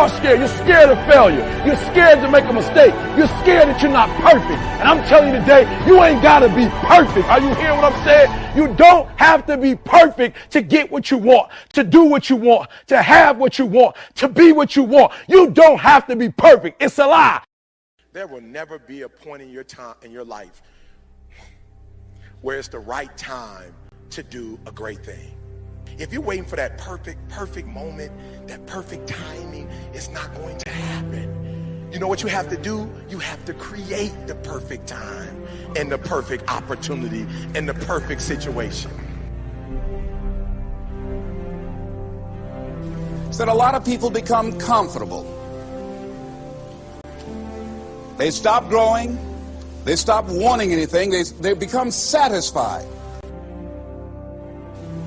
are scared. You're scared of failure. You're scared to make a mistake. You're scared that you're not perfect. And I'm telling you today, you ain't got to be perfect. Are you hearing what I'm saying? You don't have to be perfect to get what you want, to do what you want, to have what you want, to be what you want. You don't have to be perfect. It's a lie. There will never be a point in your life where it's the right time to do a great thing. If you're waiting for that perfect moment, that perfect timing, it's not going to happen. You know what you have to do? You have to create the perfect time and the perfect opportunity and the perfect situation. So a lot of people become comfortable. They stop growing. They stop wanting anything. They become satisfied.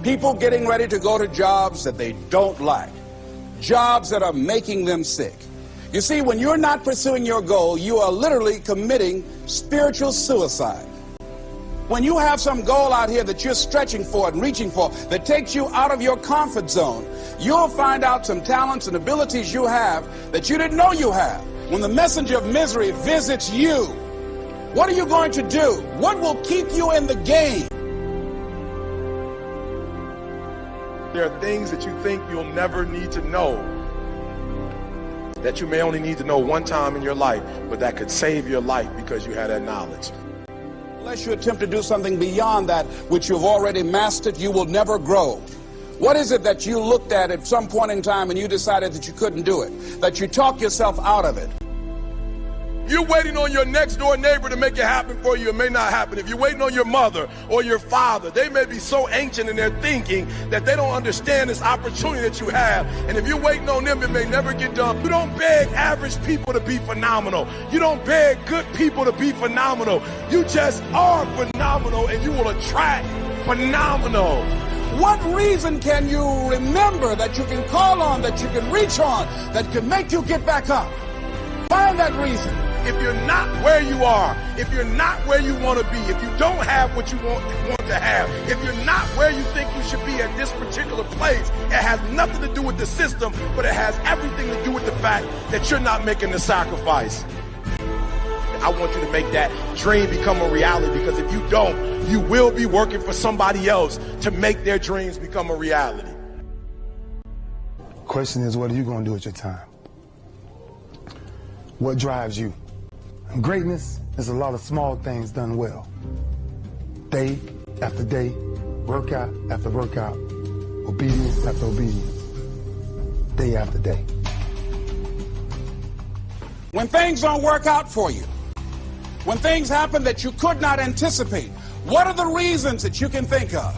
People getting ready to go to jobs that they don't like. Jobs that are making them sick. You see, when you're not pursuing your goal, you are literally committing spiritual suicide. When you have some goal out here that you're stretching for and reaching for that takes you out of your comfort zone, you'll find out some talents and abilities you have that you didn't know you have. When the messenger of misery visits you, what are you going to do? What will keep you in the game? There are things that you think you'll never need to know, that you may only need to know one time in your life, but that could save your life because you had that knowledge. Unless you attempt to do something beyond that which you've already mastered, you will never grow. What is it that you looked at some point in time and you decided that you couldn't do it, that you talked yourself out of it? You're waiting on your next door neighbor to make it happen for you. It may not happen. If you're waiting on your mother or your father, they may be so ancient in their thinking that they don't understand this opportunity that you have. And if you're waiting on them, it may never get done. You don't beg average people to be phenomenal. You don't beg good people to be phenomenal. You just are phenomenal, and you will attract phenomenal. What reason can you remember that you can call on, that you can reach on, that can make you get back up? Find that reason. If you're not where you are, if you're not where you want to be, if you don't have what you want to have, if you're not where you think you should be at this particular place, it has nothing to do with the system, but it has everything to do with the fact that you're not making the sacrifice. I want you to make that dream become a reality, because if you don't, you will be working for somebody else to make their dreams become a reality. Question is, what are you going to do with your time? What drives you? And greatness is a lot of small things done well. Day after day, workout after workout, obedience after obedience, day after day. When things don't work out for you, when things happen that you could not anticipate, what are the reasons that you can think of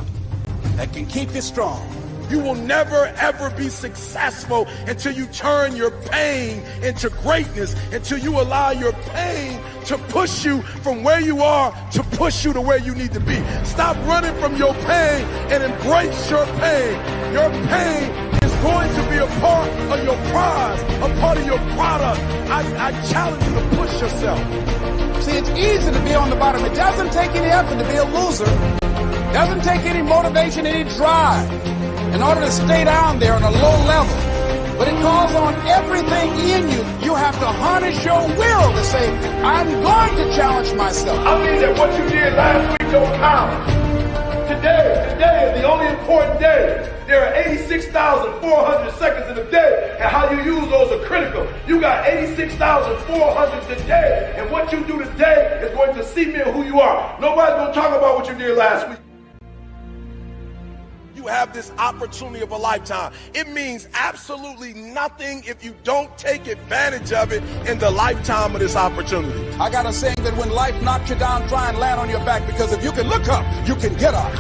that can keep you strong? You will never, ever be successful until you turn your pain into greatness, until you allow your pain to push you from where you are to push you to where you need to be. Stop running from your pain and embrace your pain. Your pain is going to be a part of your prize, a part of your product. I challenge you to push yourself. See, it's easy to be on the bottom. It doesn't take any effort to be a loser. It doesn't take any motivation, any drive in order to stay down there on a low level. But it calls on everything in you. You have to harness your will to say, I'm going to challenge myself. I mean that what you did last week don't count. Today is the only important day. There are 86,400 seconds in a day, and how you use those are critical. You got 86,400 today, and what you do today is going to cement who you are. Nobody's going to talk about what you did last week. You have this opportunity of a lifetime. It means absolutely nothing if you don't take advantage of it in the lifetime of this opportunity. I got a saying that when life knocks you down, try and land on your back, because if you can look up, you can get up.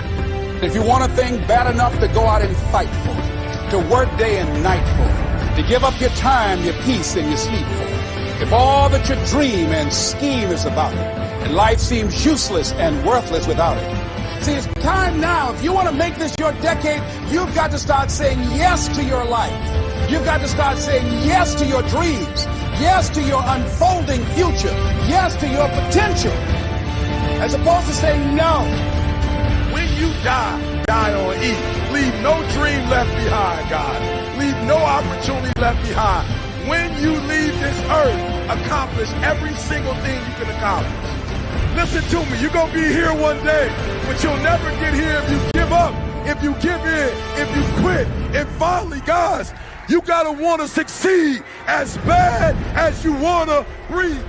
If you want a thing bad enough to go out and fight for it, to work day and night for it, to give up your time, your peace, and your sleep for it, if all that you dream and scheme is about it, and life seems useless and worthless without it, see, it's time now. If you want to make this your decade, you've got to start saying yes to your life. You've got to start saying yes to your dreams, yes to your unfolding future, yes to your potential, as opposed to saying no. When you die on E. Leave no dream left behind, God. Leave no opportunity left behind. when you leave this earth, accomplish every single thing you can accomplish. Listen to me, you're going to be here one day, but you'll never get here if you give up, if you give in, if you quit. And finally, guys, you got to want to succeed as bad as you want to breathe.